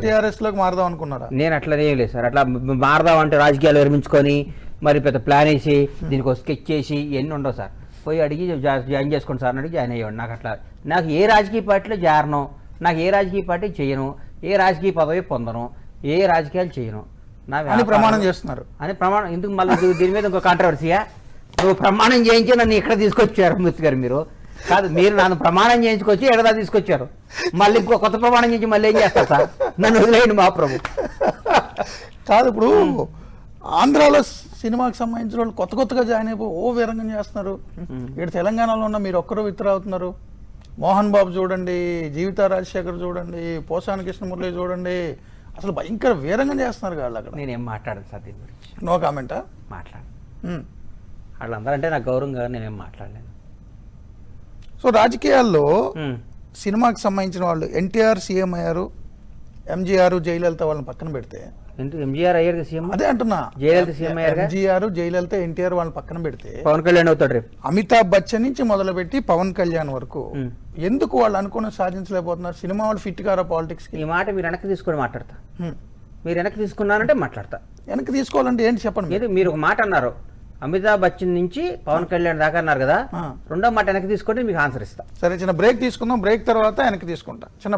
TRS లోకి మారదాం అనుకున్నారా? నేను అట్లా ఏం లేదు సార్. అట్లా మారదాం అంటే రాజకీయాలు విరమించుకొని మరి పెద్ద ప్లాన్ వేసి దీనికి స్కెచ్ చేసి ఇవన్నీ ఉండవు సార్. పోయి అడిగి జాయిన్ చేసుకోండి సార్ అని అడిగి జాయిన్ అయ్యాడు. నాకు అట్లా నాకు ఏ రాజకీయ పార్టీలో జారను, నాకు ఏ రాజకీయ పార్టీ చేయను, ఏ రాజకీయ పదవి పొందను, ఏ రాజకీయాలు చేయను అని ప్రమాణం చేస్తున్నారు. అని ప్రమాణం ఎందుకు మళ్ళీ దీని మీద ఇంకో కాంట్రవర్సీయా? నువ్వు ప్రమాణం చేయించి నన్ను ఇక్కడ తీసుకొచ్చారు మూర్తి గారు. మీరు కాదు, మీరు నన్ను ప్రమాణం చేయించుకొచ్చి ఎడదా తీసుకొచ్చారు. మళ్ళీ ఇంకో కొత్త ప్రమాణం చేయించి మళ్ళీ ఏం చేస్తారు సార్? నన్ను వదిలేయండి మహాప్రభు. కాదు, ఇప్పుడు ఆంధ్రాలో సినిమాకి సంబంధించిన వాళ్ళు కొత్తగా జాయిన్ అయిపోయి ఓ వీరంగం చేస్తున్నారు. ఇక్కడ తెలంగాణలో ఉన్న మీరు ఒక్కరు విత్డ్రా అవుతున్నారు. మోహన్ బాబు చూడండి, జీవితా రాజశేఖర్ చూడండి, పోసాని కృష్ణమురళి చూడండి, అసలు భయంకర వీరంగం చేస్తున్నారు వాళ్ళు అక్కడ. నేనేం మాట్లాడను సార్ దీని గురించి. నో కామెంటా? మాట్లాడు. వాళ్ళందరూ అంటే నాకు గౌరవంగా నేనేం మాట్లాడలేను. సో రాజకీయాల్లో సినిమాకి సంబంధించిన వాళ్ళు ఎన్టీఆర్ సీఎం అయ్యారు, ఎంజీఆర్ జయలలిత వాళ్ళని పక్కన పెడితే, ఎంజీఆర్ అయ్యారు సీఎం, అదే అంటున్నా, జయలలిత సీఎం అయ్యారు, ఎంజీఆర్ జయలలిత ఎన్టీఆర్ వాళ్ళని పక్కన పెడితే పవన్ కళ్యాణ్ అవుతాడు రేపు. అమితాబ్ బచ్చన్ నుంచి మొదలుపెట్టి పవన్ కళ్యాణ్ వరకు ఎందుకు వాళ్ళు అనుకున్న సాధించలేకపోతున్నారు? సినిమా వాళ్ళు ఫిట్ కారా పాలిటిక్స్ కి? ఈ మాట మీరు వెనక్కి తీసుకొని మాట్లాడతా. మీరు వెనక్కి తీసుకున్నారంటే మాట్లాడతా. వెనక్కి తీసుకోవాలంటే ఏంటి చెప్పండి. మీరు ఒక మాట అన్నారు, అమితాబ్ బచ్చన్ నుంచి పవన్ కళ్యాణ్ దాకా అన్నారు కదా, రెండో మాట వెనక్కి తీసుకుంటే మీకు ఆన్సర్ ఇస్తా. సరే, చిన్న బ్రేక్ తీసుకుందాం. బ్రేక్ తర్వాత వెనక్కి తీసుకుంటా. చిన్న